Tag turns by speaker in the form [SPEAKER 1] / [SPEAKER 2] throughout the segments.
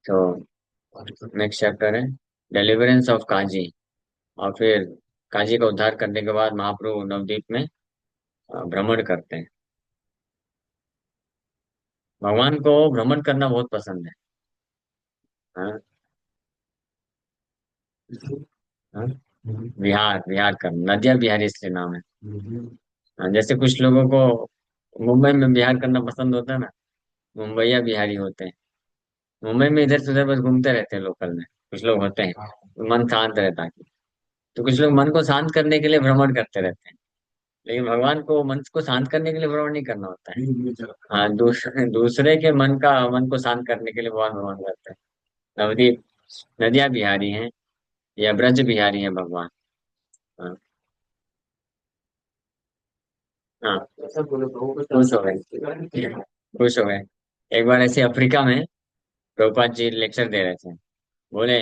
[SPEAKER 1] तो next chapter है deliverance of काजी। और फिर काजी का उद्धार करने के बाद महाप्रभु नवद्वीप में भ्रमण करते हैं। भगवान को भ्रमण करना बहुत पसंद है। हाँ, हाँ, विहार विहार करना, नदिया बिहारी इसलिए नाम है। हाँ, जैसे कुछ लोगों को मुंबई में बिहार करना पसंद होता है ना, मुंबईया बिहारी होते हैं। मुंबई में इधर से उधर बस घूमते रहते हैं लोकल में। कुछ लोग होते हैं मन शांत रहता है, तो कुछ लोग मन को शांत करने के लिए भ्रमण करते रहते हैं। लेकिन भगवान को मन को शांत करने के लिए भ्रमण नहीं करना होता है। हाँ, दूसरे के मन को शांत करने के लिए भगवान भ्रमण करते हैं। नवदीप नदिया बिहारी हैं या ब्रज बिहारी हैं भगवान। हाँ, हाँ, खुश हो गए, खुश हो गए। एक बार ऐसे अफ्रीका में प्रभुपाद जी लेक्चर दे रहे थे। बोले,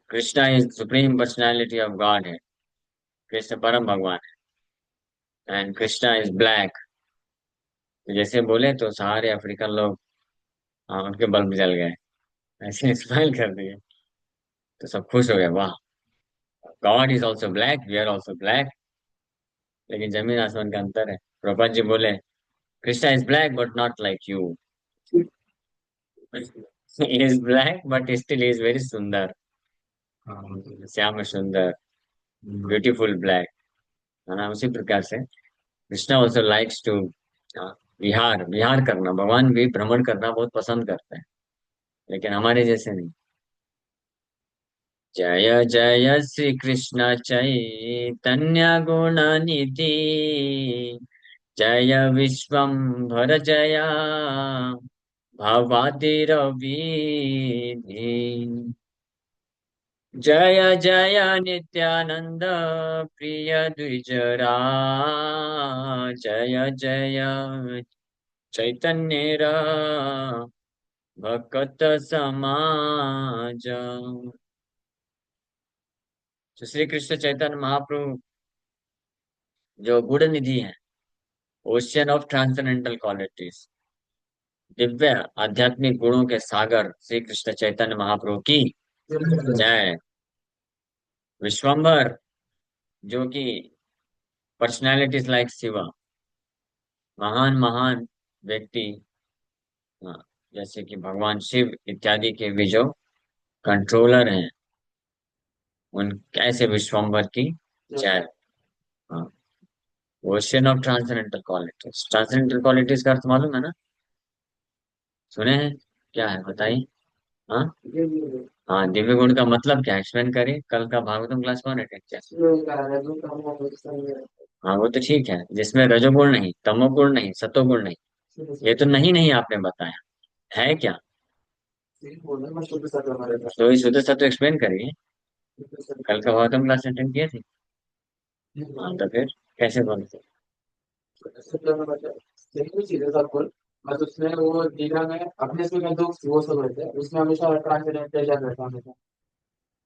[SPEAKER 1] Krishna is supreme personality of God है। कृष्ण परम भगवान है एंड कृष्णा इज ब्लैक। तो जैसे बोले तो सारे अफ्रीकन लोग, हाँ, उनके बल्ब जल गए, ऐसे स्माइल कर दिए। तो सब खुश हो गए, वाह, God is also black, we are also black. लेकिन जमीन आसमान का अंतर है। प्रभुपाद जी बोले, Krishna is black but not like you. Is black but still is very सुंदर, श्याम सुंदर, ब्यूटीफुल ब्लैक। है ना, उसी प्रकार से कृष्णा ऑल्सो लाइक्स टू विहार विहार करना। भगवान भी भ्रमण करना बहुत पसंद करते हैं, लेकिन हमारे जैसे नहीं। जय जय श्री कृष्ण चैतन्य गुण निधि, जय विश्वंभर जया भवातिरविधि। जय जय नित्यानंद प्रिय द्विजरा, जय जय चैतन्य भक्त समाज। तो श्री कृष्ण चैतन्य महाप्रभु जो गुण निधि है, ocean of transcendental qualities, Divya आध्यात्मिक गुणों के सागर श्री कृष्ण चैतन्य महाप्रभु की जय। विश्वम्भर, जो कि पर्सनैलिटीज लाइक शिवा, महान महान व्यक्ति, हाँ, जैसे कि भगवान शिव इत्यादि के भी जो कंट्रोलर हैं, उन कैसे विश्वम्भर की जय। हाँ, ocean of transcendental qualities, transcendental qualities का अर्थ मालूम है ना? सुने हैं? क्या है बताइए। हाँ, हाँ, दिव्य गुण का मतलब क्या है, एक्सप्लेन करिए। कल का भागवतम क्लास कौन अटेंड किया? हाँ, वो तो ठीक है, जिसमें रजोगुण नहीं, तमोगुण नहीं, सतोगुण नहीं। ये तो नहीं नहीं आपने बताया है क्या? तो ये शुद्ध सत्व एक्सप्लेन करिए। कल का भागवतम क्लास अटेंड किए थे? हाँ, तो फिर कैसे बोलते?
[SPEAKER 2] बस उसमें वो दीघा में अपने से में दो वो सब रहते हैं उसमें हमेशा ट्रांसजेंडर प्रेशर रहता है हमेशा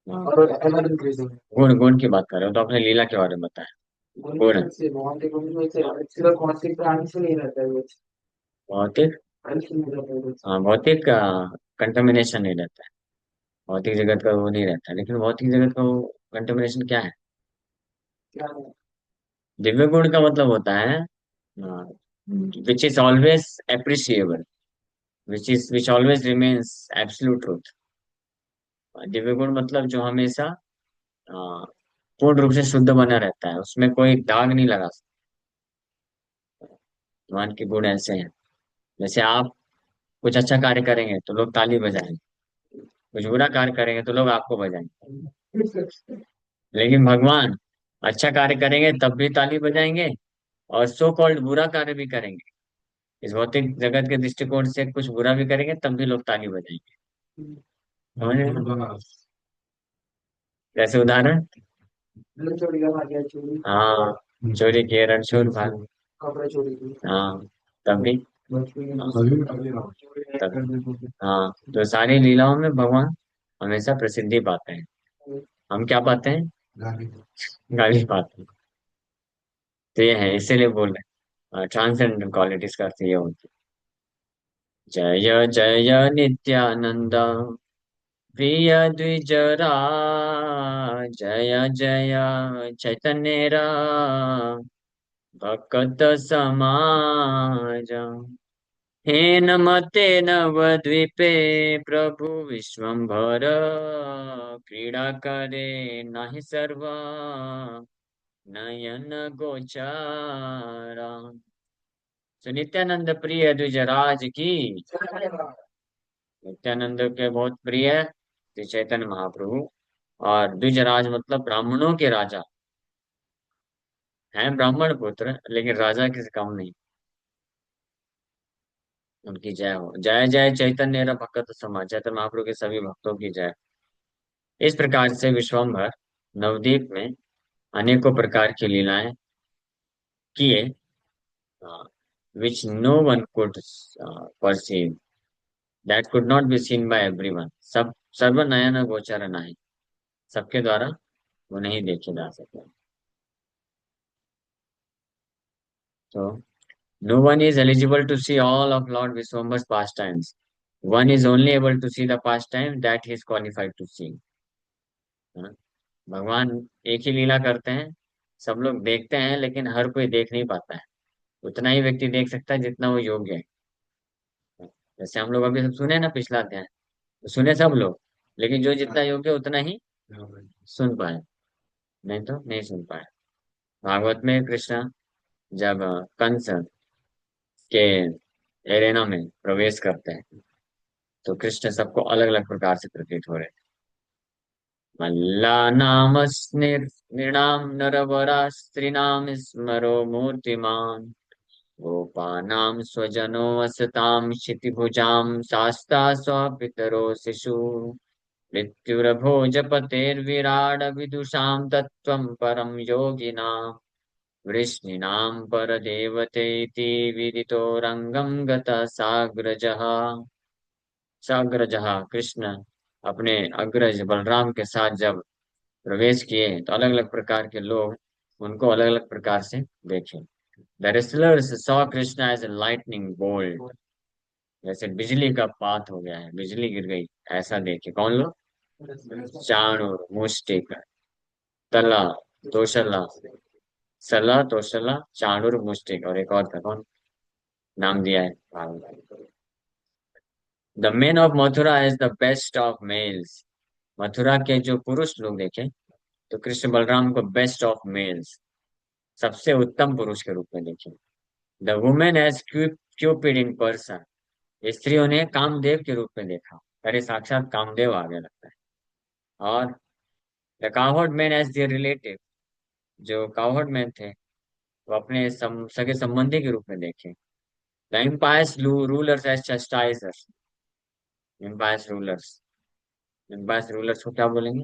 [SPEAKER 1] हाँ,
[SPEAKER 2] और एवर इंक्रीजिंग
[SPEAKER 1] गुण गुण की बात कर रहे हो तो आपने लीला के बारे में बताया। गुण
[SPEAKER 2] से बहुत ही गुण से सिर्फ कौनसी प्राणी से नहीं रहता है वो
[SPEAKER 1] भौतिक,
[SPEAKER 2] प्राणी से नहीं रहता है वो
[SPEAKER 1] हाँ, भौतिक का कंटेमिनेशन नहीं रहता है। भौतिक जगत का वो नहीं रहता है, लेकिन भौतिक जगत का वो कंटेमिनेशन क्या है?
[SPEAKER 2] क्या है
[SPEAKER 1] दिव्य गुण का मतलब होता है which is always appreciable, which always remains absolute truth. Divya गुण मतलब जो हमेशा पूर्ण रूप से शुद्ध बना रहता है, उसमें कोई दाग नहीं लगा सकता। भगवान के गुण ऐसे हैं, जैसे आप कुछ अच्छा कार्य करेंगे तो लोग ताली बजाएंगे, कुछ बुरा कार्य करेंगे तो लोग आपको बजाएंगे। लेकिन भगवान अच्छा कार्य करेंगे तब भी ताली बजाएंगे, और सो कॉल्ड बुरा कार्य भी करेंगे, इस भौतिक जगत के दृष्टिकोण से कुछ बुरा भी करेंगे तब भी लोग ताली बजाएंगे। समझ रहे हैं? जैसे उदाहरण,
[SPEAKER 2] मतलब चोरी का भाग्य चोरी
[SPEAKER 1] हाँ, चोरी किए रणछोड़ भाग।
[SPEAKER 2] कपड़े चोरी की
[SPEAKER 1] हाँ, तब भी। हाँ, तब,
[SPEAKER 2] हाँ
[SPEAKER 1] हाँ, तो सारी लीलाओं में भगवान हमेशा प्रसिद्धि पाते हैं। हम क्या पाते हैं? गाली पाते हैं। तो ये है, इसीलिए बोल रहे हैं ट्रांसेंडेंटल क्वालिटीज का अर्थ ये होती जय जय नित्यानंद प्रिय द्विजरा, जय जय चैतन्यरा भक्त समाज। हेन मते नवद्वीपे प्रभु विश्वम्भर, क्रीडा करे नहि सर्वा नयन गोचारा। तो नित्यानंद प्रिय द्विजराज की, नित्यानंद के बहुत प्रिय श्री चैतन्य महाप्रभु। और द्विजराज मतलब ब्राह्मणों के राजा, हैं ब्राह्मण पुत्र लेकिन राजा किसी कम नहीं। उनकी जय हो, जय जय चैतन्य भक्त समाज, चैतन्य महाप्रभु के सभी भक्तों की जय। इस प्रकार से विश्वम्भर नवद्वीप में अनेकों प्रकार की लीलाएं किए, which no one could perceive, that could not be seen by everyone. सब सर्व नयन गोचर नहीं, सबके द्वारा वो नहीं देखे जा सकते। तो no one is eligible to see all of Lord Vishwambar's pastimes. One is only able to see the pastime that he is qualified to see. हाँ, भगवान एक ही लीला करते हैं, सब लोग देखते हैं लेकिन हर कोई देख नहीं पाता है। उतना ही व्यक्ति देख सकता है जितना वो योग्य है। जैसे हम लोग अभी सब सुने ना पिछला अध्याय, तो सुने सब लोग, लेकिन जो जितना योग्य है उतना ही सुन पाए, नहीं तो नहीं सुन पाए। भागवत में कृष्ण जब कंस के एरेना में प्रवेश करते हैं, तो कृष्ण सबको अलग अलग प्रकार से प्रतीत हो रहे थे। मल्लानामस्निर्नृणां नरवरास्त्रीणां स्मरो मूर्तिमान्, गोपानां स्वजनो वसतां क्षितिभुजां शास्ता स्वपितरो शिशु, मृत्युरभोजपतेर्विराड विदुषां तत्त्वं परं योगिनां, वृष्णीनां परदेवतेति विदितो रंगं गतः साग्रजः। साग्रजः कृष्ण अपने अग्रज बलराम के साथ जब प्रवेश किए तो अलग अलग प्रकार के लोग उनको अलग अलग प्रकार से देखे। The wrestlers saw Krishna as a lightning bolt, जैसे बिजली का पात हो गया है, बिजली गिर गई, ऐसा देखे। कौन लोग? चाणूर, मुष्टिक, तला, तोशला, सला, तोशला, चाणूर, मुष्टिक, और एक और था, कौन नाम दिया है? The main of Mathura is the best of males. Mathura के जो पुरुष लोग देखे तो कृष्ण बलराम को बेस्ट ऑफ मेल्स, सबसे उत्तम पुरुष के रूप में देखे। The women as Cupid in person, स्त्रियों ने कामदेव के रूप में देखा, अरे साक्षात कामदेव आगे लगता है। और the coward man as their relative, जो कावर्ड मैन थे वो अपने सगे संबंधी के रूप में देखे। The impious rulers as chastisers, impious rulers, impious rulers को क्या बोलेंगे?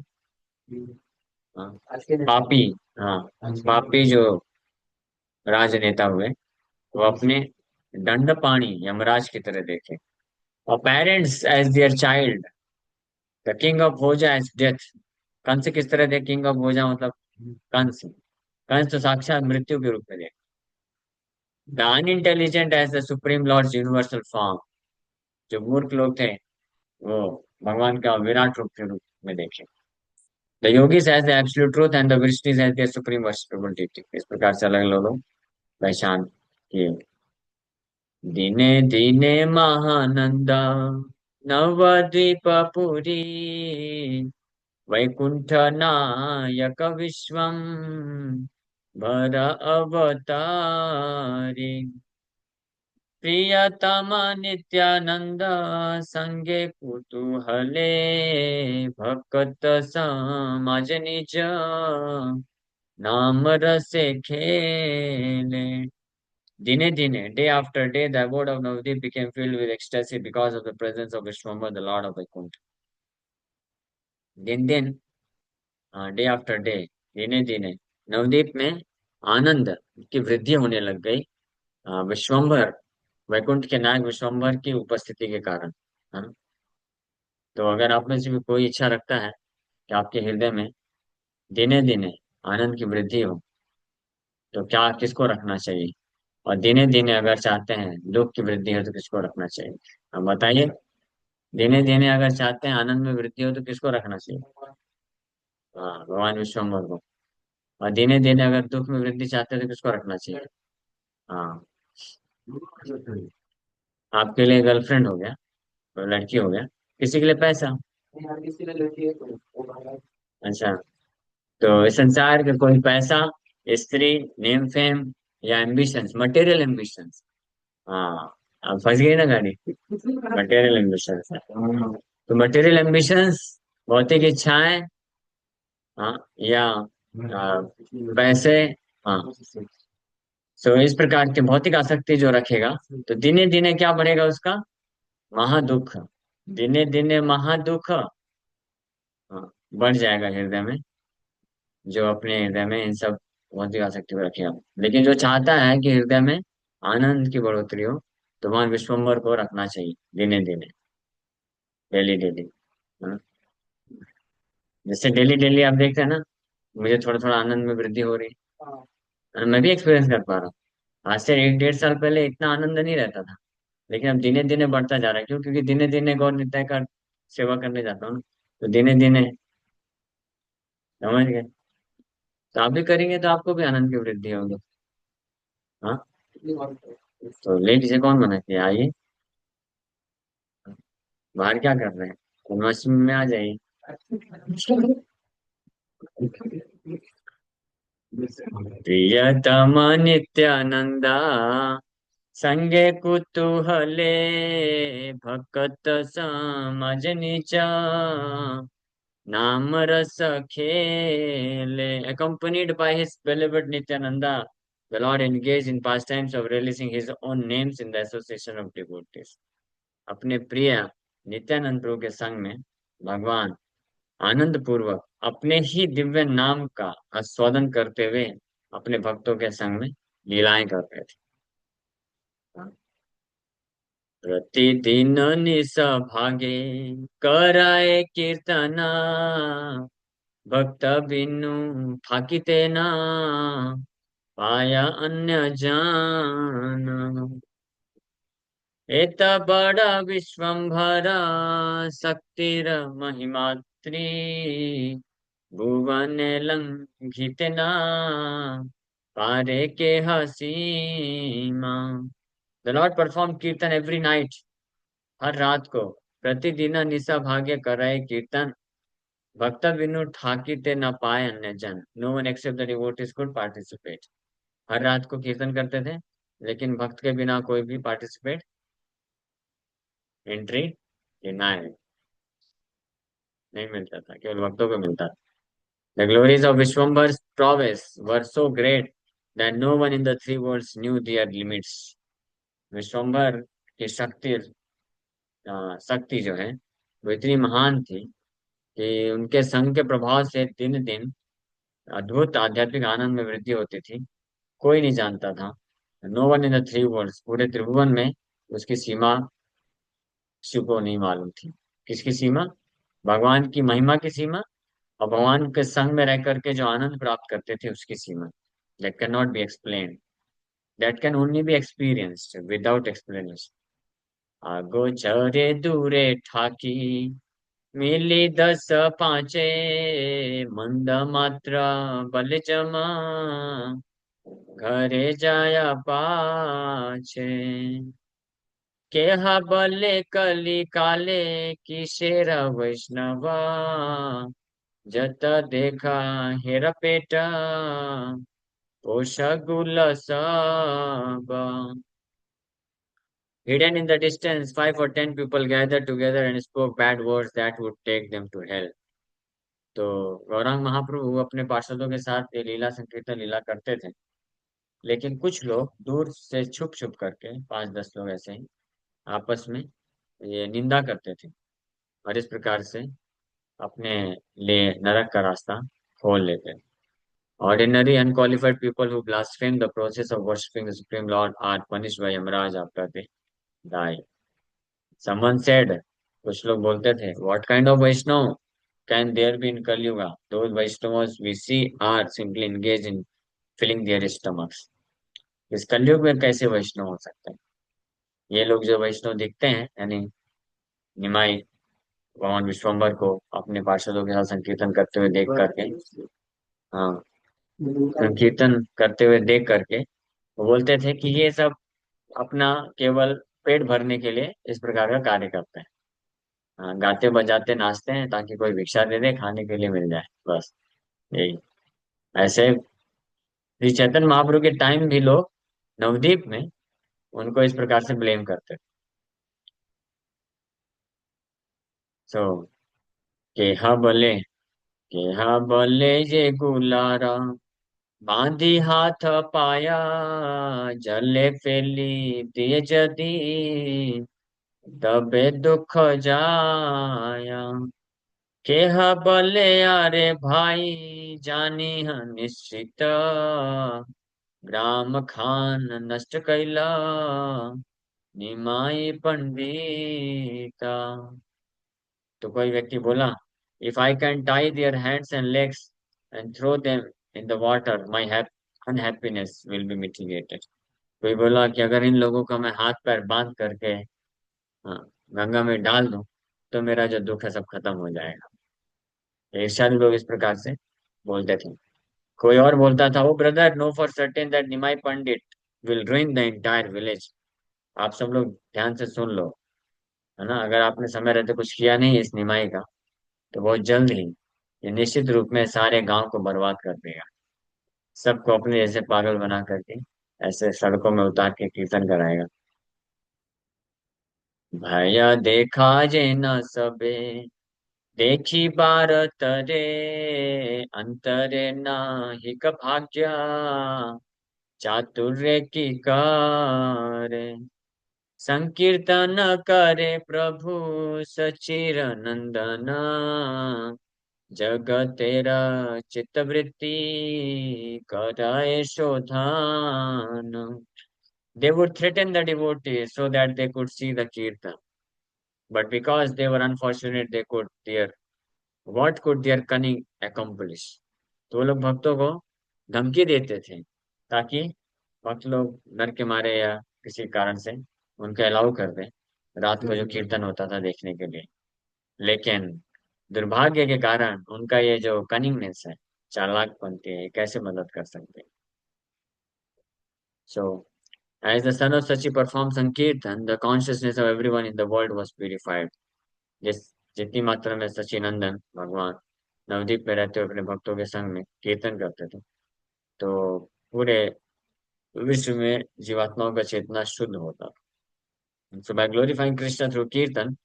[SPEAKER 1] हाँ, पापी। हाँ, पापी जो राजनेता हुए वो अपने दंड पाणी यमराज की तरह देखे। और parents as their child, the king of Bhoja as death. Kansa किस तरह देखे? किंग ऑफ भोजा मतलब कंस, कंस तो साक्षात मृत्यु के रूप में देखे। The unintelligent as the supreme Lord universal form, जो मूर्ख लोग थे वो भगवान का विराट रूप के रूप में देखे। The yogis as the absolute truth and the Vrishnis as their supreme worshipable deity. इस प्रकार से अलग अलग लोग पहचान किए। दिने दिने महानंदा नवद्वीपपुरी, वैकुंठ नायक विश्वम भर अवतारी, प्रियतम नित्यानंद संगे कुतूहले, भक्त समाज निज नाम रसे खेले। Dine Dine, day after day, the abode of Navadip became filled with ecstasy because of the presence of Vishwambar, the Lord of Vaikuntha. दिन दिन, डे आफ्टर डे, दिने दिने नवदीप में आनंद की वृद्धि होने लग गई, विश्वम्भर, वैकुंठ के नायक विश्वम्भर की उपस्थिति के कारण। हाँ, तो अगर आप में से भी कोई इच्छा रखता है कि आपके हृदय में दिने दिने आनंद की वृद्धि हो, तो क्या किसको रखना चाहिए? और दिने दिने अगर चाहते हैं दुख की वृद्धि हो तो किसको रखना चाहिए? अब बताइए, दिने दिने अगर चाहते हैं आनंद में वृद्धि हो तो किसको रखना चाहिए? हाँ, भगवान विश्वम्भर को। और दिने दिने अगर दुख में वृद्धि चाहते हैं तो किसको रखना चाहिए? हाँ। आपके लिए गर्लफ्रेंड हो गया, तो लड़की हो गया, किसी के लिए पैसा।
[SPEAKER 2] हर किसी ने लड़की है तो वो बात
[SPEAKER 1] अच्छा, तो इस संसार के कोई पैसा, स्त्री, नेम फेम, या एम्बिशंस, मटेरियल एम्बिशंस। हाँ, अब फंस गई ना गाड़ी। मटेरियल एम्बिशंस है, तो मटेरियल एम्बिशंस, भौतिक इच्छाएं, हाँ, या पैसे, हाँ। सो इस प्रकार की भौतिक आसक्ति जो रखेगा, तो दिने दिने क्या बढ़ेगा उसका? महादुख। दिने दिने महादुख, हाँ, बढ़ जाएगा हृदय में, जो अपने हृदय में इन सब भौतिक आसक्ति को रखेगा। लेकिन जो चाहता है कि हृदय में आनंद की बढ़ोतरी हो, तो भगवान विश्वम्भर को रखना चाहिए दिने दिने, डेली डेली। हाँ। जैसे डेली डेली आप देखते हैं ना, मुझे थोड़ा थोड़ा आनंद में वृद्धि हो रही
[SPEAKER 2] हाँ।
[SPEAKER 1] है, और मैं भी एक्सपीरियंस कर पा रहा हूँ। आज से 1 1.5 साल पहले इतना आनंद नहीं रहता था, लेकिन अब दिने दिने बढ़ता जा रहा है। क्यों? क्योंकि दिने दिने गौर निताय का सेवा करने जाता हूँ ना, तो दिने दिने, समझ गए? तो आप भी करेंगे तो आपको भी आनंद की वृद्धि होगी। हाँ,
[SPEAKER 2] कितनी बार
[SPEAKER 1] तो लेट इसे कौन मना किया? आइए, बाहर क्या कर रहे हैं? जन्माष्टमी में आ जाइए। प्रियतम नित्यानंदा, संगे कुतूहले, भक्त समझ नीचा, नाम रस खेले. Accompanied by his beloved Nityananda, the Lord engaged in pastimes of releasing his own names in the association of devotees. अपने प्रिय नित्यानंद प्रभु के संग में भगवान आनंद पूर्वक अपने ही दिव्य नाम का आस्वादन करते हुए अपने भक्तों के संग में लीलाएं करते थे। प्रतिदिन निस भागे कराए कीर्तना, भक्त बिनु फाकिते ना, पाया अन्य जान। एत बड़ा विश्वम्भरा, शक्तिर महिमात्री, भुवन लंघित ना, पारे के हसीमा. द लॉर्ड परफॉर्म कीर्तन एवरी नाइट, हर रात को, प्रतिदिन निशा भाग्य कराए कीर्तन, भक्त बिनु ठाकी ते न पाए अन्य जन. No one except the devotees could participate. हर रात को कीर्तन करते थे, लेकिन भक्त के बिना कोई भी पार्टिसिपेट, एंट्री डिनाइड, नहीं मिलता था, केवल भक्तों को मिलता था. The glories of Vishvambhar's prowess were so great that no one in the three worlds knew their limits. विश्वम्भर की शक्ति जो है, वो इतनी महान थी कि उनके संग के प्रभाव से दिन दिन अद्भुत आध्यात्मिक आनंद में वृद्धि होती थी। कोई नहीं जानता था, no one in the three worlds, पूरे त्रिभुवन में उसकी सीमा शिव को नहीं मालूम थी। किसकी सीमा? भगवान की महिमा की सीमा, और भगवान के संग में रह करके जो आनंद प्राप्त करते थे उसकी सीमा। That can not be explain, that can only be experienced without explanation. आगो चरे दूरे ठाकी, मिली 10 5 मंद मात्रा बल जमा, घरे जाया पाछे, केहा बले कली काले, किशेर वैष्णवा, जत देखा हेर पेटा, पोषगुल सब. Hidden in the distance, 5 or 10 people gathered together and spoke bad words that would take them to hell. तो गौरांग महाप्रभु अपने पार्षदों के साथ ये लीला संकीर्तन लीला करते थे, लेकिन कुछ लोग दूर से छुप छुप करके, 5 10 लोग ऐसे ही आपस में ये निंदा करते थे, और इस प्रकार से अपने लिए नरक का रास्ता खोल लेते थे. Ordinary unqualified people who blaspheme the process of worshipping the Supreme Lord are punished by Yamaraj after they die. Someone said, कुछ लोग बोलते थे, what kind of Vaishnav can there be in Kali Yuga? Those Vaishnavas we see are simply engaged in filling their stomachs. इस कलयुग में कैसे वैष्णव हो सकते हैं? ये लोग जो वैष्णव दिखते हैं, यानी निमाई भगवान विश्वम्भर को अपने पार्षदों के साथ संकीर्तन करते हुए देख करके, हाँ, संकीर्तन करते हुए देख करके वो बोलते थे कि ये सब अपना केवल पेट भरने के लिए इस प्रकार का कार्य करते हैं। हाँ, गाते बजाते नाचते हैं ताकि कोई भिक्षा दे दे, खाने के लिए मिल जाए, बस यही। ऐसे श्री चैतन्य महाप्रभु के टाइम भी लोग नवद्वीप में उनको इस प्रकार से ब्लेम करते थे। सो केहा बोले ये गुलारा, बांधी हाथ पाया, जले फेली दिए जदी, तबे दुख जाया। केहा बोले अरे भाई, जानी है निश्चित, ग्राम खान नष्ट कैला, निमाई पंडिता। तो कोई व्यक्ति बोला, if I can tie their hands and legs and throw them in the water, my unhappiness will be mitigated. कोई बोला कि अगर इन लोगों का मैं हाथ पैर बांध करके, हाँ, गंगा में डाल दूं, तो मेरा जो दुख है सब खत्म हो जाएगा। ईर्ष्यालु लोग इस प्रकार से बोलते थे। कोई और बोलता था, O brother, no for certain that Nimai Pandit will ruin the entire village. आप सब लोग ध्यान से सुन लो, है ना, अगर आपने समय रहते कुछ किया नहीं इस निमाई का, तो बहुत जल्द ही ये निश्चित रूप में सारे गांव को बर्बाद कर देगा। सबको अपने जैसे पागल बना करके ऐसे सड़कों में उतार के कीर्तन कराएगा। भया देखा जे न सबे, देखी भारत रे, अंतरे नाहिक भाग्य, चातुर्य की कार। संकीर्तन करे प्रभु सचिर नंदन, जगत तेरा चित्तवृत्ति कराए शोधान। They would threaten the devotees so that they could see the kirtan, but because they were unfortunate, they could their what could their cunning accomplish? तो वो लोग भक्तों को धमकी देते थे ताकि भक्त लोग डर के मारे या किसी कारण से उनके अलाउ कर दें रात को जो कीर्तन होता था देखने के लिए। लेकिन दुर्भाग्य के कारण उनका ये जो कनिंगनेस है, चालाकपंती है, ये कैसे मदद कर सकते हैं। सो as the son of Sachi performed Sankirtan, the consciousness of everyone in the world was purified. जिस जितनी मात्रा में सचिनंदन भगवान नवदीप में रहते हुए अपने भक्तों के संग में कीर्तन करते थे, तो पूरे विश्व में जीवात्माओं का चेतना शुद्ध होता था। So by glorifying Krishna through Kirtan,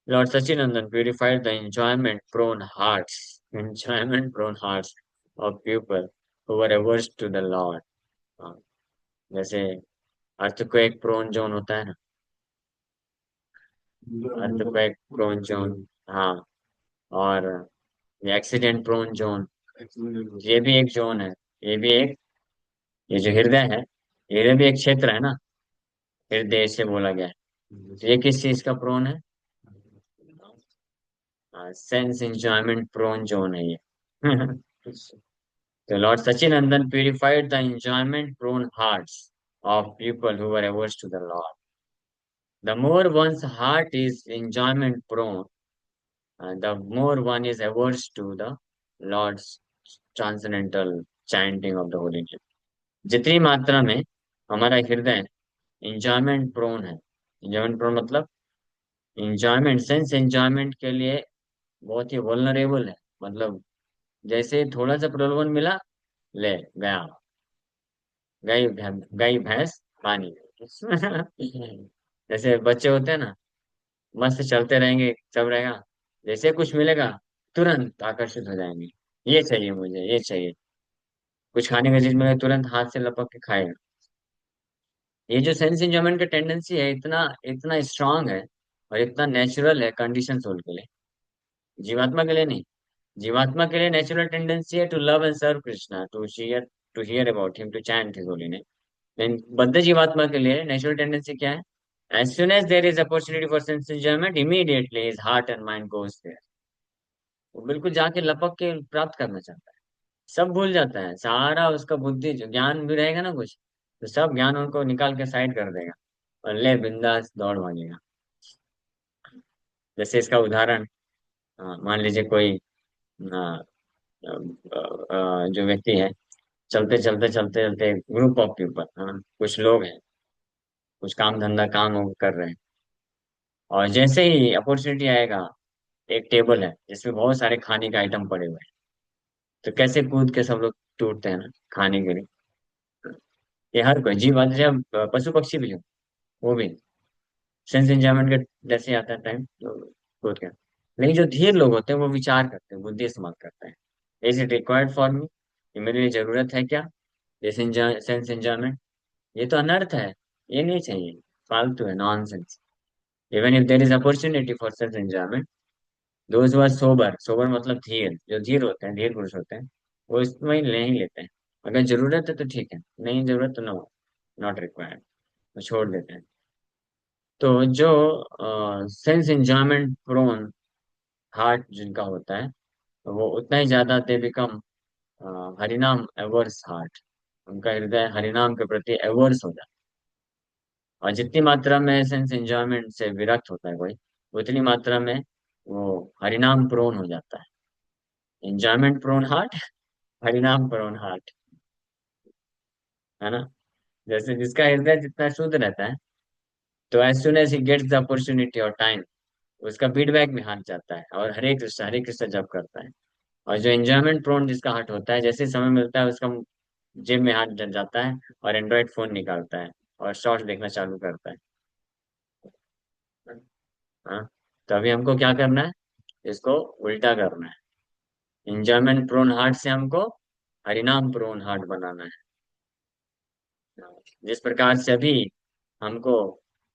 [SPEAKER 1] Lord Sachinandan purified the enjoyment prone hearts of people who were averse to the Lord. हाँ, जैसे अर्थक्वेक प्रोन जोन होता है ना, अर्थक्वेक प्रोन जोन, हाँ, और ये एक्सीडेंट प्रोन जोन, ये भी एक जोन है। ये भी एक, ये जो हृदय है, हृदय भी एक क्षेत्र है ना, हृदय से बोला गया है। तो ये किस चीज का प्रोन है? सेंस एंजॉयमेंट प्रोन जोन है ये। So Lord Sachinandan purified the enjoyment prone hearts of people who were averse to the Lord. The more one's heart is enjoyment prone, the more one is averse to the Lord's transcendental chanting of the holy name. जितनी मात्रा में हमारा हृदय enjoyment prone है, enjoyment prone मतलब enjoyment, sense enjoyment के लिए बहुत ही वल्नरेबल है। मतलब जैसे थोड़ा सा प्रलोभन मिला, ले गया, गई भैंस पानी में। जैसे बच्चे होते हैं ना, मस्त चलते रहेंगे, सब रहेगा, जैसे कुछ मिलेगा तुरंत आकर्षित हो जाएंगे, ये चाहिए मुझे, ये चाहिए। कुछ खाने का चीज मिले तुरंत हाथ से लपक के खाएगा। ये जो सेंस एंजॉयमेंट का टेंडेंसी है, इतना इतना स्ट्रांग है और इतना नेचुरल है कंडीशन सोल के लिए, जीवात्मा के लिए नहीं। जीवात्मा के लिए नेचुरल टेंडेंसी है to love and serve Krishna, to hear about him, to chant his holy name. लेकिन बद्ध जीवात्मा के लिए नेचुरल टेंडेंसी क्या है? As soon as there is opportunity for sense enjoyment, immediately his heart and mind goes there. वो बिल्कुल जाके लपक के प्राप्त करना चाहता है, सब भूल जाता है, सारा उसका बुद्धि जो ज्ञान भी रहेगा ना कुछ, तो सब ज्ञान उनको निकाल के साइड कर देगा। और ले बिंदास दौड़ भागेगा। जैसे इसका उदाहरण, मान लीजिए कोई जो व्यक्ति है, चलते चलते चलते चलते, ग्रुप ऑफ पीपल, कुछ लोग हैं, कुछ काम धंधा काम वो कर रहे हैं, और जैसे ही अपॉर्चुनिटी आएगा, एक टेबल है जिसमें बहुत सारे खाने के आइटम पड़े हुए हैं, तो कैसे कूद के सब लोग टूटते हैं ना खाने के लिए। ये हर कोई जीव, जब पशु पक्षी भी हो, वो भी सेंस एंजॉयमेंट के जैसे आता है टाइम, तो कूद के। लेकिन जो धीर लोग होते हैं वो विचार करते हैं, बुद्धि इस्तेमाल करते हैं। Is it required for me, ये मेरे लिए जरूरत है क्या, ये सेंस एंजॉयमेंट? ये तो अनर्थ है, ये नहीं चाहिए, फालतू है, nonsense. Even if there is opportunity for sense enjoyment, those were sober, sober मतलब धीर, जो धीर होते हैं, धीर पुरुष होते हैं, वो इसमें नहीं लेते हैं। अगर जरूरत है तो ठीक है, नहीं जरूरत तो नो, नॉट रिक्वायर्ड, तो छोड़ देते हैं। तो जो सेंस एंजॉयमेंट प्रोन हार्ट जिनका होता है, वो उतना ही ज्यादा दे बिकम हरिनाम एवर्स हार्ट, उनका हृदय हरिनाम के प्रति एवर्स हो जाता है। और जितनी मात्रा में सेंस एंजॉयमेंट से विरक्त होता है कोई, उतनी मात्रा में वो हरिनाम प्रोन हो जाता है। एंजॉयमेंट प्रोन हार्ट, हरिनाम प्रोन हार्ट, है ना। जैसे जिसका हृदय जितना शुद्ध रहता है, तो as soon as he gets the opportunity और टाइम, उसका फीडबैक में हाथ जाता है और हरे कृष्ण जप करता है। और जो एंजॉयमेंट प्रोन जिसका हार्ट होता है, जैसे समय मिलता है उसका जेब में हाथ डल जाता है और एंड्रॉइड फोन निकालता है और शॉर्ट्स देखना चालू करता है। हाँ, तो अभी हमको क्या करना है, इसको उल्टा करना है। एंजॉयमेंट प्रोन हार्ट से हमको हरिनाम प्रोन हार्ट बनाना है। जिस प्रकार से अभी हमको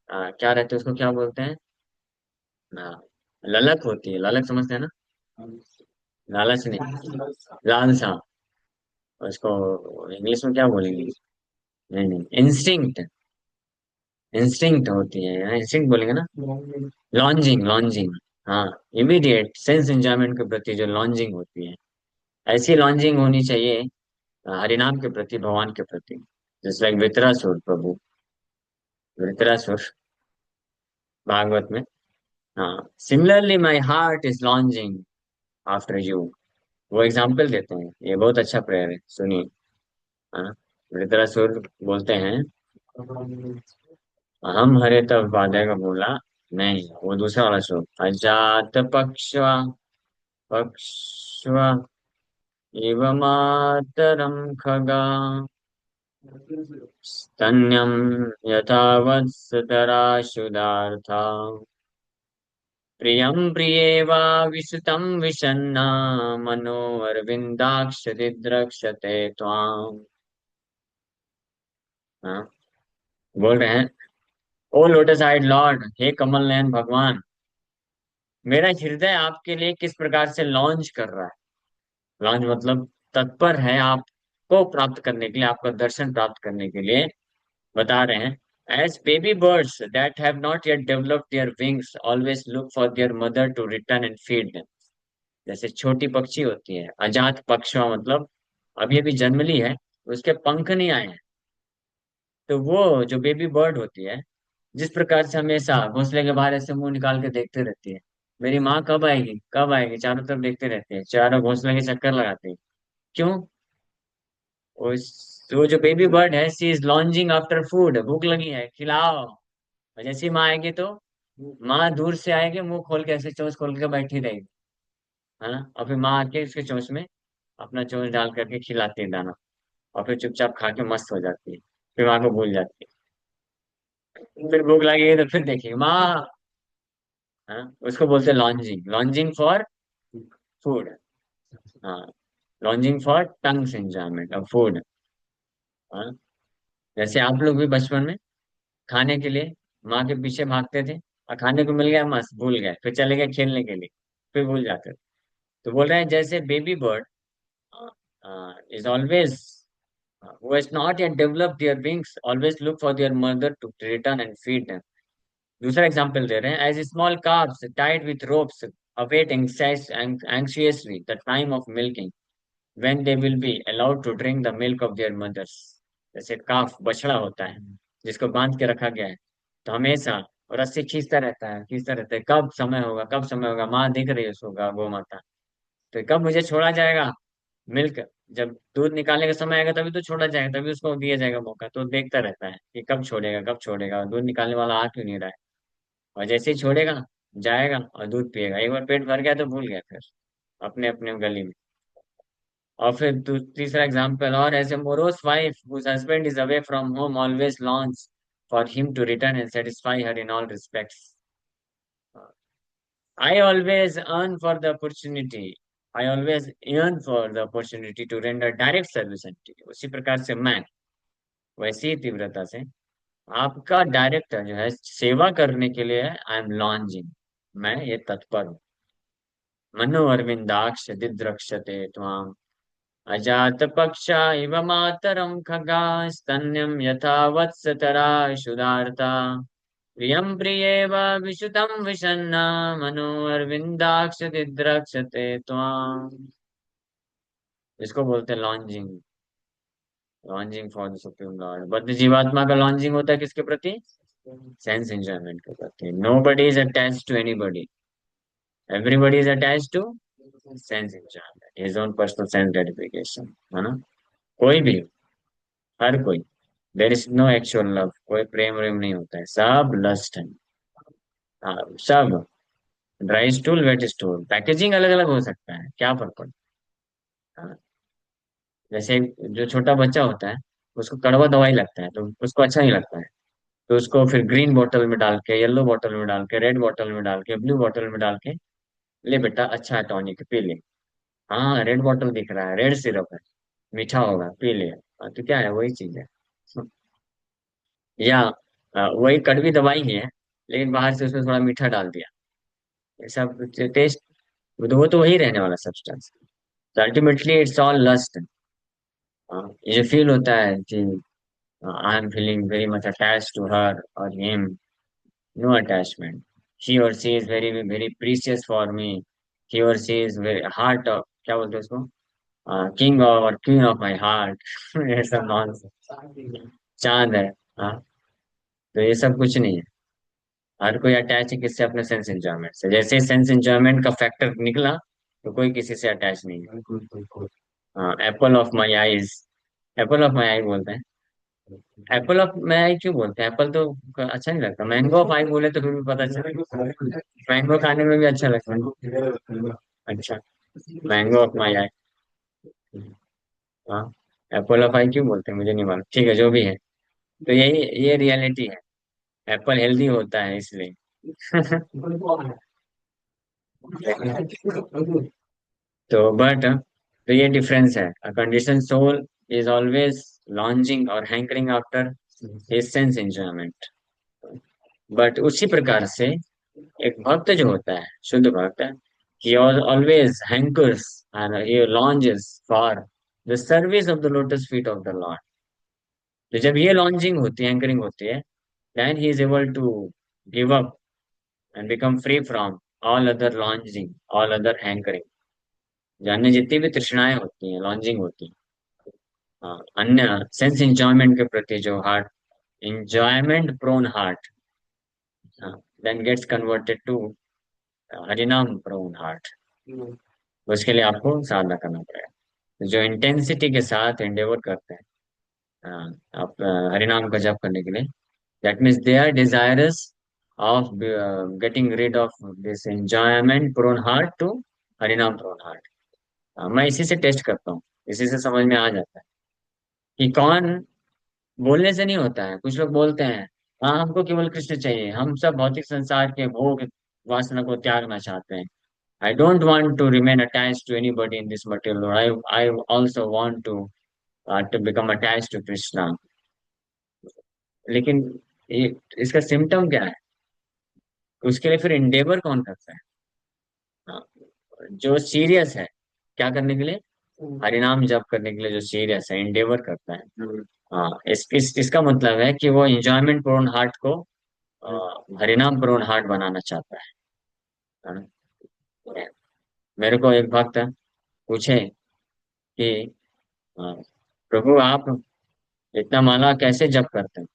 [SPEAKER 1] क्या रहते हैं, उसको क्या बोलते हैं, आ, ललक होती है, ललक समझते हैं ना, लालच नहीं, लालसा। उसको इंग्लिश में क्या बोलेंगे, नहीं नहीं, इंस्टिंक्ट, इंस्टिंक्ट होती है, इंस्टिंक्ट बोलेंगे ना, लॉन्जिंग, लॉन्जिंग। हाँ, इमीडिएट सेंस एंजॉयमेंट के प्रति जो लॉन्जिंग होती है, ऐसी लॉन्जिंग होनी चाहिए हरिनाम के प्रति, भगवान के प्रति। जस्ट लाइक वितरासुर प्रभु, वितरासुर भागवत में। हाँ, similarly my heart is lodging after you, वो एग्जाम्पल देते हैं, ये बहुत अच्छा प्रेयर है, सुनिए। हाँ, वृत्रासुर बोलते हैं, हम हरे तब बाधे का बोला, नहीं वो दूसरा वाला श्लोक, अजात पक्ष इव मातरम खगा स्तन्यम यथा वत्सतराशुदार्था प्रियं प्रियेवा विसुतं विशन्ना मनो अरविंदाक्ष दिद्रक्षते त्वाम्। हाँ, बोल रहे हैं, ओ लोटस आइड लॉर्ड, हे कमल नयन भगवान, मेरा हृदय आपके लिए किस प्रकार से लॉन्च कर रहा है। लॉन्च मतलब तत्पर है आपको प्राप्त करने के लिए, आपका दर्शन प्राप्त करने के लिए, बता रहे हैं। As baby birds that have not yet developed their wings always look for their mother to return and feed them. जैसे छोटी पक्षी होती है, अजात पक्षवा मतलब अभी अभी जन्म ली है, उसके पंख नहीं आए हैं, तो वो जो बेबी बर्ड होती है, जिस प्रकार से हमेशा घोंसले के बाहर ऐसे मुंह निकाल के देखते रहती है, मेरी माँ कब आएगी कब आएगी, चारों तरफ देखते रहते हैं, चारों घोंसले के चक्कर लगाते हैं। क्यों? वो जो बेबी बर्ड है, सी इज लॉन्जिंग आफ्टर फूड, भूख लगी है, खिलाओ। और जैसी माँ आएगी तो माँ दूर से आएगी, मुंह खोल के ऐसे चोंच खोल के बैठी रहेगी, है ना, और फिर माँ आके उसके चोंच में अपना चोंच डाल करके खिलाती है दाना, और फिर चुपचाप खा के मस्त हो जाती है, फिर माँ को भूल जाती है, फिर भूख लगेगी तो फिर देखिए माँ। हाँ, उसको बोलते हैं लॉन्जिंग, लॉन्जिंग फॉर फूड। हाँ, lodging for tongues enjoyment of food. हाँ, जैसे आप लोग भी बचपन में खाने के लिए माँ के पीछे भागते थे, और खाने को मिल गया मस्त, भूल गए, फिर चले गए खेलने के लिए, फिर भूल जाते थे। तो बोल रहे हैं जैसे baby bird is always who has not yet developed their wings always look for their mother to return and feed them. दूसरा एग्जाम्पल दे रहे हैं, as small calves tied with ropes await anxiously the time of milking when they will be allowed to drink the milk of their mothers। जैसे काफ बछड़ा होता है जिसको बांध के रखा गया है, तो हमेशा वो रस्सी खींचता रहता है, खींचता रहता है, कब समय होगा, कब समय होगा, माँ दिख रही है उसको, गौ माता, तो कब मुझे छोड़ा जाएगा मिल्क, जब दूध निकालने का समय आएगा तभी तो छोड़ा जाएगा, तभी उसको दिया जाएगा मौका, तो देखता रहता है कि कब छोड़ेगा, कब छोड़ेगा, दूध निकालने वाला आ क्यों नहीं रहा है। और जैसे ही छोड़ेगा, जाएगा और दूध पिएगा, एक बार पेट भर गया तो भूल गया फिर अपने अपने गली में। और फिर तीसरा एग्जाम्पल, और as a morose wife whose husband is away from home always longs for him to return and satisfy her in all respects. I always earn for the opportunity. I always yearn for the opportunity to render direct service unto you. उसी प्रकार से मैं वैसी ही तीव्रता से आपका director जो है सेवा करने के लिए आई एम लॉन्जिंग, मैं ये तत्पर हूँ। मनो अरविंदाक्ष दिद्रक्षते त्वाम अजात पक्षा इव मातरम खगा स्तन्यम यथा वत्सतरा शुदार्ता प्रियं प्रियेव विशुतं विशन्ना मनो अरविंदाक्ष दिद्रक्षते त्वाम। इसको बोलते हैं lodging, lodging for the supreme Lord. बद्ध जीवात्मा का लॉन्जिंग होता है किसके प्रति? सेंस एंजॉयमेंट के प्रति। Nobody is attach to anybody, everybody is attach to sense enjoyment, his own personal sense gratification, है ना? कोई भी, हर कोई, there is no actual love, कोई प्रेम व्रेम नहीं होता है, सब लस्ट है। हाँ, सब dry stool wet stool, packaging अलग अलग हो सकता है, क्या फर्क पड़ता है? जैसे जो छोटा बच्चा होता है उसको कड़वा दवाई लगता है तो उसको अच्छा नहीं लगता है, तो उसको फिर ग्रीन बोतल में डाल के, येलो बोतल में डाल के, रेड बोतल में डाल के, ब्लू बोतल में डाल के, ले बेटा अच्छा है टॉनिक पी ले। हाँ रेड बोतल दिख रहा है, रेड सिरप है, मीठा होगा पी ले। तो क्या है, वही चीज है। या वही कड़वी दवाई ही है, लेकिन बाहर से उसमें थोड़ा मीठा डाल दिया, ये सब टेस्ट, वो तो वही रहने वाला सब्सटेंस। तो अल्टीमेटली इट्स ऑल लस्ट। ये फील होता है कि I am feeling very much attach to her और हिम, नो अटैचमेंट, ही और she is very very precious for me, he और she is very heart of, क्या बोलते हैं उसको, किंग और क्वीन ऑफ माई हार्ट। ये सब नॉनसेंस, चांद है। हाँ, तो ये सब कुछ नहीं है। हर कोई अटैच है किससे? अपने सेंस एंजॉयमेंट से। जैसे ही सेंस एंजॉयमेंट का फैक्टर निकला तो कोई किसी से अटैच नहीं है। हाँ, apple of my eyes, apple of my eye बोलते हैं। एप्पल ऑफ माई आई क्यों बोलते हैं? एप्पल तो अच्छा नहीं लगता, मैंगो ऑफ आई बोले तो फिर भी पता चले, मैंगो खाने में भी अच्छा लगता है। अच्छा, मैंगो ऑफ माई आई। हाँ, एप्पल ऑफ आई क्यों बोलते हैं मुझे नहीं मालूम, ठीक है जो भी है। तो यही, ये रियलिटी है, एप्पल हेल्दी होता है इसलिए। तो बट तो ये डिफरेंस है, condition soul is always longing और hankering after his sense enjoyment. But उसी प्रकार से एक भक्त जो होता है, शुद्ध भक्त, he always hankers and he longes for the service of the lotus feet of the Lord। तो जब ये लॉन्जिंग होती है, एंकरिंग होती है, then he is able to give up and become free from all other longing, all other hankering। जानने जितनी भी तृष्णाएं होती हैं, लॉन्जिंग होती है, अन्य सेंस इंजॉयमेंट के प्रति जो heart, enjoyment prone heart, then gets converted to harinam prone heart. उसके लिए आपको साधना करना पड़ेगा। जो इंटेंसिटी के साथ एंडेवर करते हैं आप हरिनाम का जप करने के लिए, that means they are desirous of getting rid of this enjoyment prone heart to harinam prone heart. मैं इसी से टेस्ट करता हूँ, इसी से समझ में आ जाता है कि कौन, बोलने से नहीं होता है। कुछ लोग बोलते हैं हाँ हमको केवल कृष्ण चाहिए, हम सब भौतिक संसार के भोग वासना को त्यागना चाहते हैं। I don't want to remain attached to anybody in this material world। I also want to become attached to Krishna। लेकिन ये, इसका सिम्टम क्या है? उसके लिए फिर इंडेवर कौन करता है? हाँ, जो सीरियस है, क्या करने के लिए? हरिनाम जप करने के लिए जो सीरियस है, इंडेवर करता है। हाँ, इसका मतलब है कि वो इंजॉयमेंट प्रोन हार्ट को हरिनाम प्रोन हार्ट बनाना चाहता है ना? मेरे को एक भक्त पूछे कि प्रभु आप इतना माला कैसे जप करते हैं?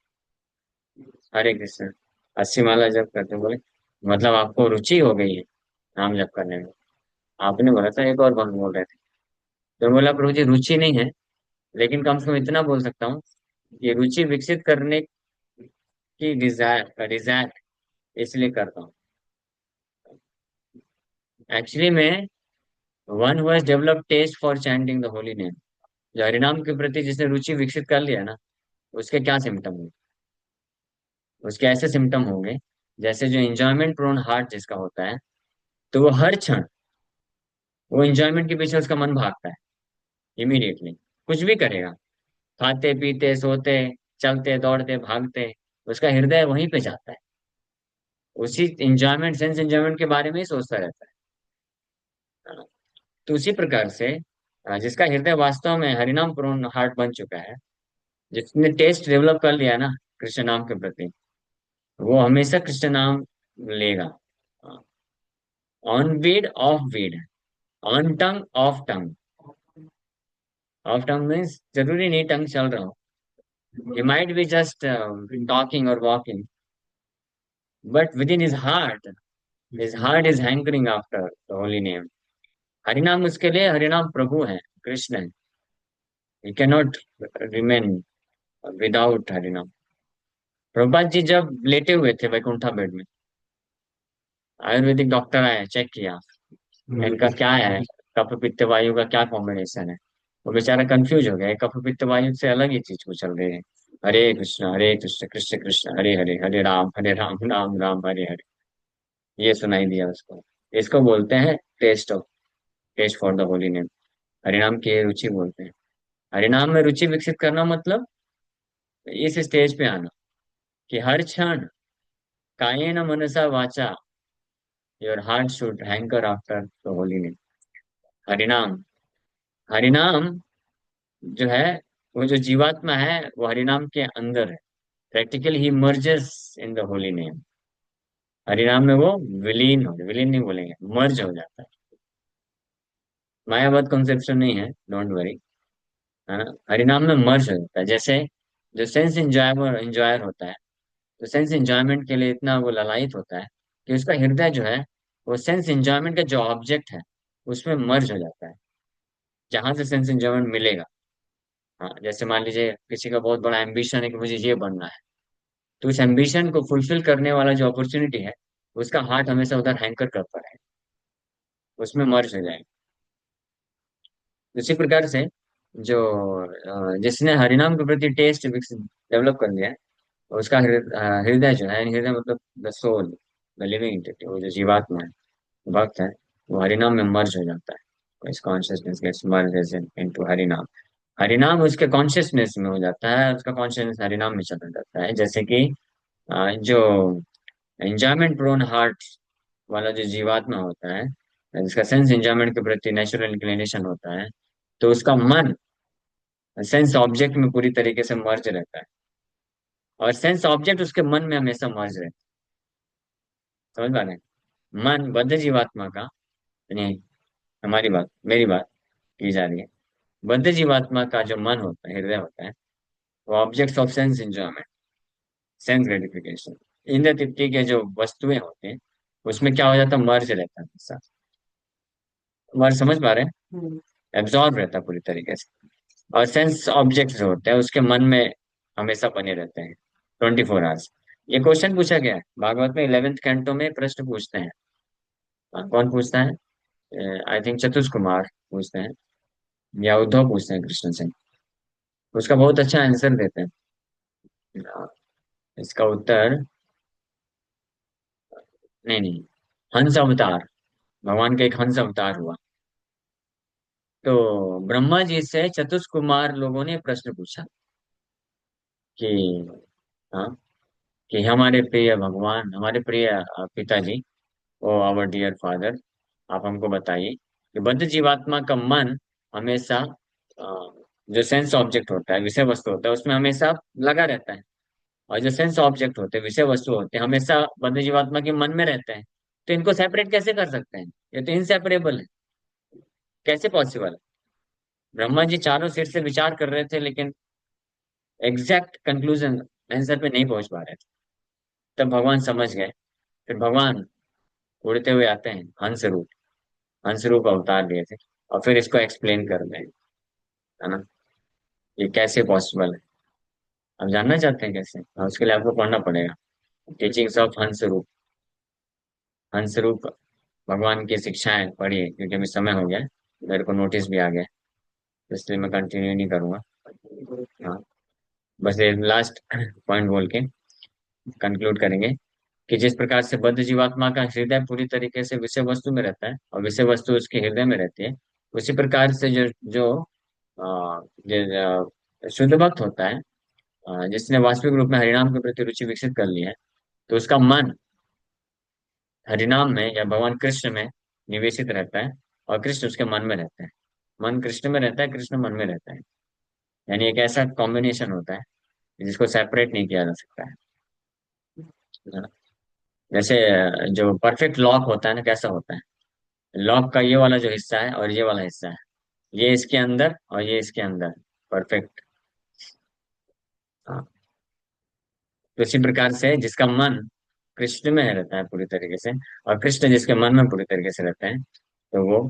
[SPEAKER 1] हरे कृष्ण। अस्सी माला जप करते बोले, मतलब आपको रुचि हो गई है नाम जप करने में। आपने बोला था एक और बार बोल रहे थे, तो बोला प्रभु जी रुचि नहीं है, लेकिन कम से कम इतना बोल सकता हूँ कि रुचि विकसित करने की डिजायर डिजायर इसलिए करता हूँ। एक्चुअली में one who has develop taste for chanting the holy name, जो हरिनाम के प्रति जिसने रुचि विकसित कर लिया ना, उसके क्या सिम्टम होंगे? उसके ऐसे सिम्टम होंगे जैसे जो इंजॉयमेंट प्रोन हार्ट जिसका होता है, तो वो हर क्षण वो इंजॉयमेंट के पीछे उसका मन भागता है इमीडिएटली, कुछ भी करेगा, खाते पीते सोते चलते दौड़ते भागते, उसका हृदय वहीं पे जाता है, उसी इंजॉयमेंट सेंस इंजॉयमेंट के बारे में ही सोचता रहता है। तो उसी प्रकार से जिसका हृदय वास्तव में हरिनाम पूर्ण हार्ट बन चुका है, जिसने टेस्ट डेवलप कर लिया है ना कृष्ण नाम के प्रति, वो हमेशा कृष्ण नाम लेगा। On bead of Beed, on tongue of tongue. Of tongue means जरूरी नहीं टंग चल रहा हो, he might be just talking or walking, but within his heart is hankering after the holy name. हरिनाम उसके लिए हरिनाम प्रभु है, कृष्ण है। he cannot remain विदाउट हरिनाम। प्रभुपाद जी जब लेटे हुए थे वैकुंठा बेड में, आयुर्वेदिक डॉक्टर आए, चेक किया इनका क्या है, कफ पित्त वायु का क्या कॉम्बिनेशन है। वो बेचारा कंफ्यूज हो गया, कफ पित्त वायु से अलग ही चीज को चल रही है। हरे कृष्ण कृष्ण कृष्ण हरे हरे, हरे राम राम राम हरे हरे, ये सुनाई दिया उसको। इसको बोलते हैं taste for the holy name. हरिनाम की रुचि बोलते हैं। हरिनाम में रुचि विकसित करना मतलब इस स्टेज पे आना कि हर क्षण कायेन मनसा वाचा your heart should hanker after the holy name. हरिनाम, हरिनाम जो है, वो जो जीवात्मा है वो हरिनाम के अंदर है। Practically he merges in the holy name. हरिनाम में वो विलीन नहीं बोलेंगे, मर्ज हो जाता है। मायावाद कॉन्सेप्शन नहीं है, डोंट वरी, है ना। हरिनाम में मर्ज हो जाता है। जैसे जो सेंस इंजॉयर होता है, तो सेंस इंजॉयमेंट के लिए इतना वो ललायित होता है कि उसका हृदय जो है वो सेंस इंजॉयमेंट का जो ऑब्जेक्ट है उसमें मर्ज हो जाता है, जहां से सेंस इंजॉयमेंट मिलेगा। हाँ, जैसे मान लीजिए किसी का बहुत बड़ा एम्बिशन है कि मुझे ये बनना है, तो उस एम्बिशन को फुलफिल करने वाला जो अपॉर्चुनिटी है, उसका हार्ट हमेशा उधर हैंकर करता है, उसमें मर्ज हो जाएगा। उसी प्रकार से जो जिसने हरिनाम के प्रति टेस्ट डेवलप कर लिया है, उसका हृदय जो है, हृदय मतलब the soul, the living entity, वो जो जीवात्मा है, भक्त है, वो हरिनाम में मर्ज हो जाता है। इस कॉन्शियसनेस गेट्स मर्ज इनटू हरिनाम। हरिनाम उसके कॉन्शियसनेस में हो जाता है, उसका कॉन्शियसनेस हरिनाम में चला जाता है। जैसे कि जो एंजॉयमेंट प्रोन हार्ट वाला जो जीवात्मा होता है, जिसका सेंस एंजॉयमेंट के प्रति नेचुरल इंक्लिनेशन होता है, तो उसका मन सेंस ऑब्जेक्ट में पूरी तरीके से मर्ज रहता है, और सेंस ऑब्जेक्ट उसके मन में हमेशा मर्ज रहता है। समझ पा रहे हैं? मन बद्ध जीवात्मा का नहीं, हमारी बात मेरी बात की जा रही है। बद्ध जीवात्मा का जो मन होता है, हृदय होता है, वो objects of sense enjoyment, sense gratification, इंद्र तृप्ति के जो वस्तुएं होते हैं, उसमें क्या हो जाता है, मर्ज रहता है हमेशा। मर्ज समझ पा रहे हैं? एब्जॉर्ब रहता है पूरी तरीके से। और सेंस ऑब्जेक्ट्स जो होते हैं उसके मन में हमेशा बने रहते हैं 24 आवर्स। ये क्वेश्चन पूछा गया है भागवत में 11th कैंटो में, प्रश्न पूछते हैं। कौन पूछता है? आई थिंक चतुष कुमार पूछते हैं, या उद्धव पूछते हैं कृष्ण से। उसका बहुत अच्छा आंसर देते हैं। इसका उत्तर, नहीं नहीं, हंस अवतार, भगवान का एक हंस अवतार हुआ। तो ब्रह्मा जी से चतुष कुमार लोगों ने प्रश्न पूछा कि, हाँ, कि हमारे प्रिय भगवान, हमारे प्रिय पिताजी, ओ आवर डियर फादर, आप हमको बताइए कि बद्ध जीवात्मा का मन हमेशा जो सेंस ऑब्जेक्ट होता है, विषय वस्तु होता है, उसमें हमेशा लगा रहता है। और जो सेंस ऑब्जेक्ट होते हैं, विषय वस्तु होते हैं, हमेशा बद्ध जीवात्मा के मन में रहते हैं। तो इनको सेपरेट कैसे कर सकते हैं? ये तो इनसेपरेबल है, कैसे पॉसिबल है? ब्रह्मा जी चारों सिर से विचार कर रहे थे, लेकिन एग्जैक्ट कंक्लूजन आंसर पे नहीं पहुंच पा रहे थे। तब भगवान समझ गए। फिर भगवान उड़ते हुए आते हैं, हंस रूप अवतार लिए थे, और फिर इसको एक्सप्लेन कर रहे हैं, है ना, ये कैसे पॉसिबल है। आप जानना चाहते हैं कैसे? हाँ, उसके लिए आपको पढ़ना पड़ेगा, टीचिंग्स ऑफ हंस रूप भगवान की शिक्षाएं पढ़िए, क्योंकि अभी समय हो गया है, मेरे को नोटिस भी आ गया है, तो इसलिए मैं कंटिन्यू नहीं करूंगा। हाँ, बस ये लास्ट पॉइंट बोल के कंक्लूड करेंगे कि जिस प्रकार से बद्ध जीवात्मा का हृदय पूरी तरीके से विषय वस्तु में रहता है और विषय वस्तु उसके हृदय में रहती है, उसी प्रकार से जो जो शुद्ध भक्त होता है, जिसने वास्तविक रूप में हरिनाम के प्रति रुचि विकसित कर ली है, तो उसका मन हरिनाम में या भगवान कृष्ण में निवेशित रहता है, और कृष्ण उसके मन में रहता है। मन कृष्ण में रहता है, कृष्ण मन में रहता है। यानी एक ऐसा कॉम्बिनेशन होता है जिसको सेपरेट नहीं किया जा सकता है। जैसे जो परफेक्ट लॉक होता है ना, कैसा होता है? लॉक का ये वाला जो हिस्सा है और ये वाला हिस्सा है, ये इसके अंदर और ये इसके अंदर, परफेक्ट। हाँ, तो इसी प्रकार से जिसका मन कृष्ण में रहता है पूरी तरीके से, और कृष्ण जिसके मन में पूरी तरीके से रहते हैं, तो वो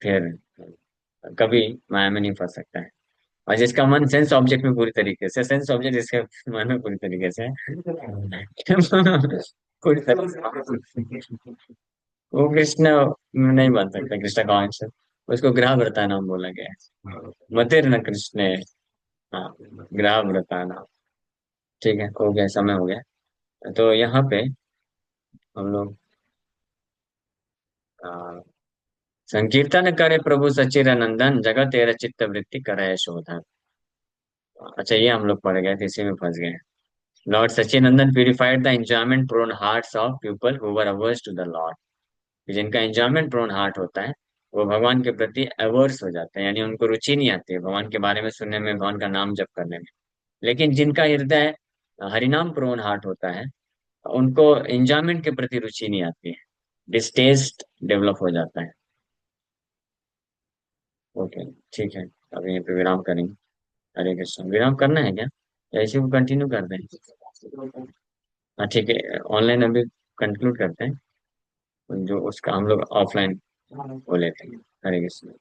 [SPEAKER 1] फिर कभी माया में नहीं फंस सकता है। और जिसका मन सेंस ऑब्जेक्ट में पूरी तरीके से, सेंस ऑब्जेक्ट जिसके मन में पूरी तरीके से पूरी तरीके से, वो कृष्ण नहीं बन सकता, कृष्ण कॉन्शियस। उसको ग्रह व्रता नाम बोला गया है, मतिर न कृष्ण। हाँ, ग्रह व्रता नाम। ठीक है, हो गया, समय हो गया। तो यहाँ पे हम लोग आ, संकीर्तन करे प्रभु सच्चिदानंदन, जगत तेरा चित्त वृत्ति करे शोधन। अच्छा, ये हम लोग पढ़ गए थे, इसी में फंस गए। Lord Sachchidanandan purified the enjoyment prone hearts of people who were averse to the lord. जिनका एंजॉयमेंट प्रोन हार्ट होता है, वो भगवान के प्रति अवर्स हो जाते हैं, यानी उनको रुचि नहीं आती है भगवान के बारे में सुनने में, भगवान का नाम जप करने में। लेकिन जिनका हृदय हरिनाम प्रोन हार्ट होता है, उनको एंजॉयमेंट के प्रति रुचि नहीं आती है, डिस्टेस्ट डेवलप हो जाता है। ओके, ठीक है, अब यहीं पे विराम करेंगे। हरे कृष्ण, विराम करना है क्या, या इसी को कंटिन्यू कर दें? हाँ, ठीक है, ऑनलाइन अभी कंक्लूड करते हैं, जो उसका हम लोग ऑफलाइन वो लेते हैं। हरे कृष्ण।